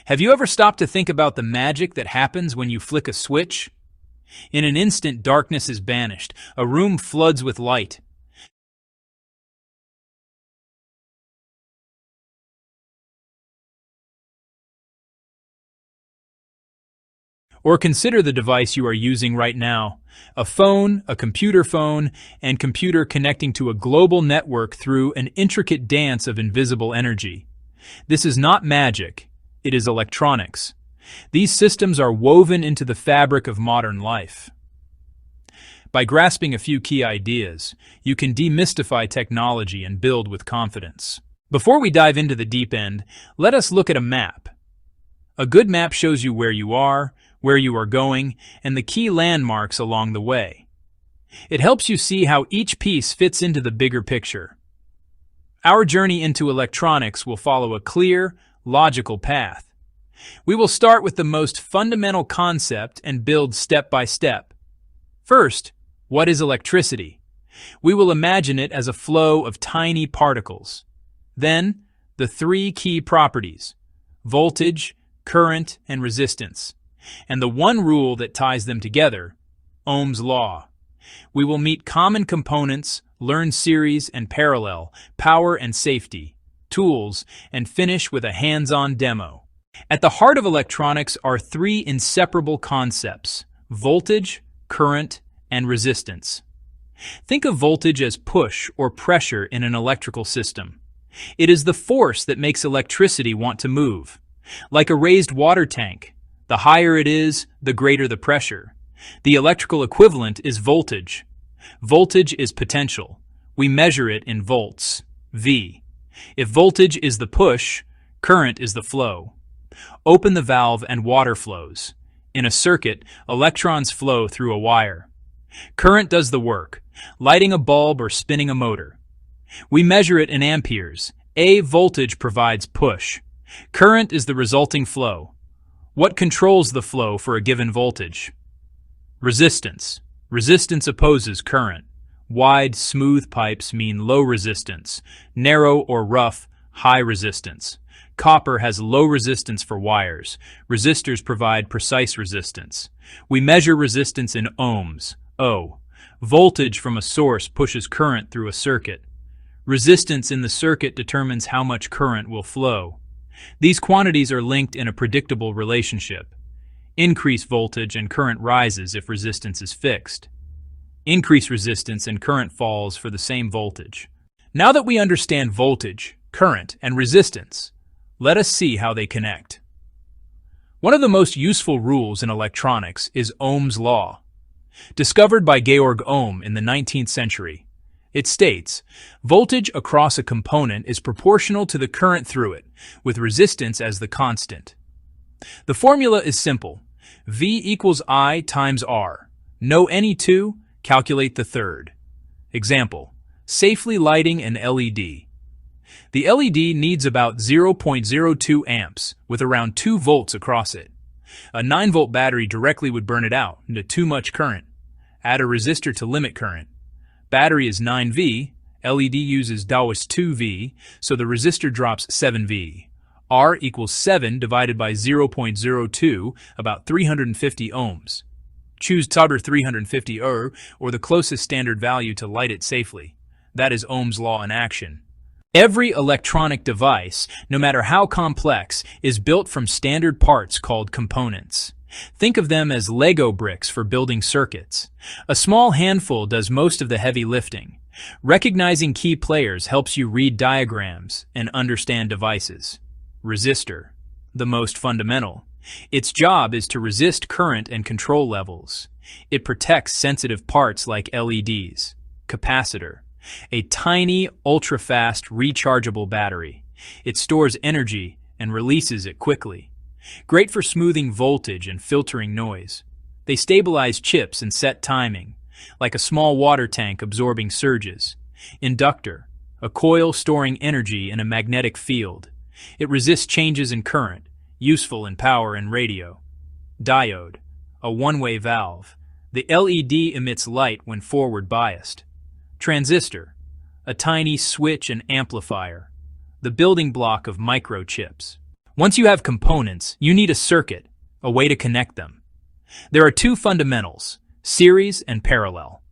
Have you ever stopped to think about the magic that happens when you flick a switch? In an instant, darkness is banished. A room floods with light. Or consider the device you are using right now. A phone, a computer phone, and computer connecting to a global network through an intricate dance of invisible energy. This is not magic. It is electronics. These systems are woven into the fabric of modern life. By grasping a few key ideas, you can demystify technology and build with confidence. Before we dive into the deep end, let us look at a map. A good map shows you where you are going, and the key landmarks along the way. It helps you see how each piece fits into the bigger picture. Our journey into electronics will follow a clear, logical path. We will start with the most fundamental concept and build step by step. First, what is electricity? We will imagine it as a flow of tiny particles. Then, the three key properties: voltage, current, and resistance. And the one rule that ties them together: Ohm's law. We will meet common components, learn series and parallel, power and safety, tools, and finish with a hands-on demo. At the heart of electronics are three inseparable concepts: voltage, current, and resistance. Think of voltage as push or pressure in an electrical system. It is the force that makes electricity want to move. Like a raised water tank, the higher it is, the greater the pressure. The electrical equivalent is voltage. Voltage is potential. We measure it in volts, V. If voltage is the push, current is the flow. Open the valve and water flows. In a circuit, electrons flow through a wire. Current does the work, lighting a bulb or spinning a motor. We measure it in amperes. A voltage provides push. Current is the resulting flow. What controls the flow for a given voltage? Resistance. Resistance opposes current. Wide, smooth pipes mean low resistance. Narrow or rough, high resistance. Copper has low resistance for wires. Resistors provide precise resistance. We measure resistance in ohms, O. Voltage from a source pushes current through a circuit. Resistance in the circuit determines how much current will flow. These quantities are linked in a predictable relationship. Increased voltage and current rises if resistance is fixed. Increased resistance and current falls for the same voltage. Now that we understand voltage, current, and resistance, let us see how they connect. One of the most useful rules in electronics is Ohm's law. Discovered by Georg Ohm in the 19th century, it states, voltage across a component is proportional to the current through it, with resistance as the constant. The formula is simple. V equals I times R. Know any two, calculate the third. Example, safely lighting an LED. The LED needs about 0.02 amps, with around 2 volts across it. A 9-volt battery directly would burn it out into too much current. Add a resistor to limit current. Battery is 9V, LED uses diodes 2V, so the resistor drops 7V. R equals 7 divided by 0.02, about 350 ohms. Choose Taber 350 or the closest standard value to light it safely. That is Ohm's law in action. Every electronic device, no matter how complex, is built from standard parts called components. Think of them as Lego bricks for building circuits. A small handful does most of the heavy lifting. Recognizing key players helps you read diagrams and understand devices. Resistor, the most fundamental. Its job is to resist current and control levels. It protects sensitive parts like LEDs. Capacitor, a tiny, ultra-fast, rechargeable battery. It stores energy and releases it quickly. Great for smoothing voltage and filtering noise. They stabilize chips and set timing, like a small water tank absorbing surges. Inductor, a coil storing energy in a magnetic field. It resists changes in current, useful in power and radio. Diode, a one-way valve. The LED emits light when forward biased. Transistor, a tiny switch and amplifier. The building block of microchips. Once you have components, you need a circuit, a way to connect them. There are two fundamentals: series and parallel.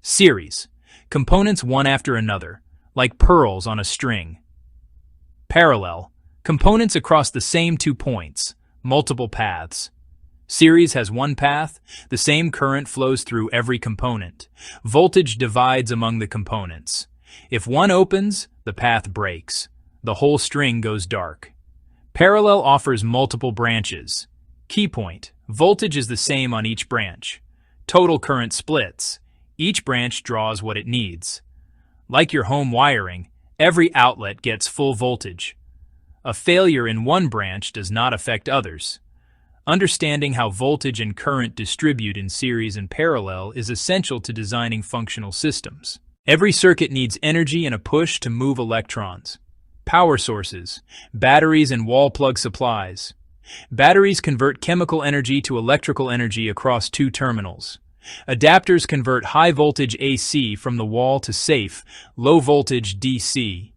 Series, components one after another, like pearls on a string. Parallel, components across the same 2 points, multiple paths. Series has one path, the same current flows through every component. Voltage divides among the components. If one opens, the path breaks. The whole string goes dark. Parallel offers multiple branches. Key point: voltage is the same on each branch. Total current splits. Each branch draws what it needs. Like your home wiring, every outlet gets full voltage. A failure in one branch does not affect others. Understanding how voltage and current distribute in series and parallel is essential to designing functional systems. Every circuit needs energy and a push to move electrons. Power sources, batteries and wall plug supplies. Batteries convert chemical energy to electrical energy across 2 terminals. Adapters convert high voltage AC from the wall to safe, low voltage DC.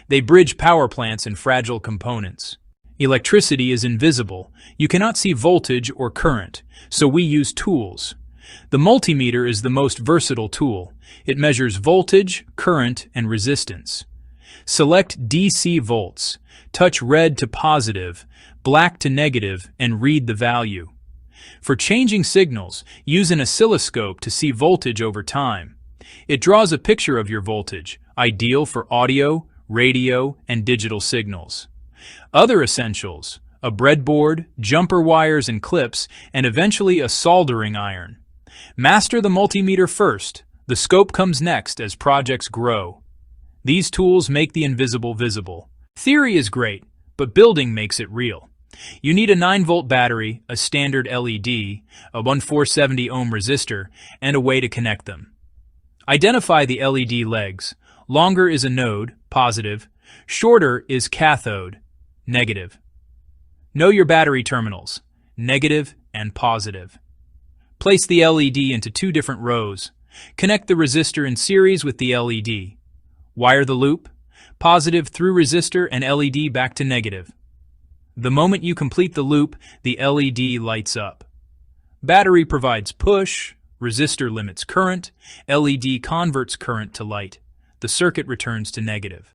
They bridge power plants and fragile components. Electricity is invisible. You cannot see voltage or current, so we use tools. The multimeter is the most versatile tool. It measures voltage, current, and resistance. Select DC volts, touch red to positive, black to negative, and read the value. For changing signals, use an oscilloscope to see voltage over time. It draws a picture of your voltage, ideal for audio, radio, and digital signals. Other essentials: a breadboard, jumper wires and clips, and eventually a soldering iron. Master the multimeter first. The scope comes next as projects grow. These tools make the invisible visible. Theory is great, but building makes it real. You need a 9-volt battery, a standard LED, a 1470 ohm resistor, and a way to connect them. Identify the LED legs. Longer is anode, positive. Shorter is cathode, negative. Know your battery terminals, negative and positive. Place the LED into 2 different rows. Connect the resistor in series with the LED. Wire the loop, positive through resistor and LED back to negative. The moment you complete the loop, the LED lights up. Battery provides push, resistor limits current, LED converts current to light. The circuit returns to negative.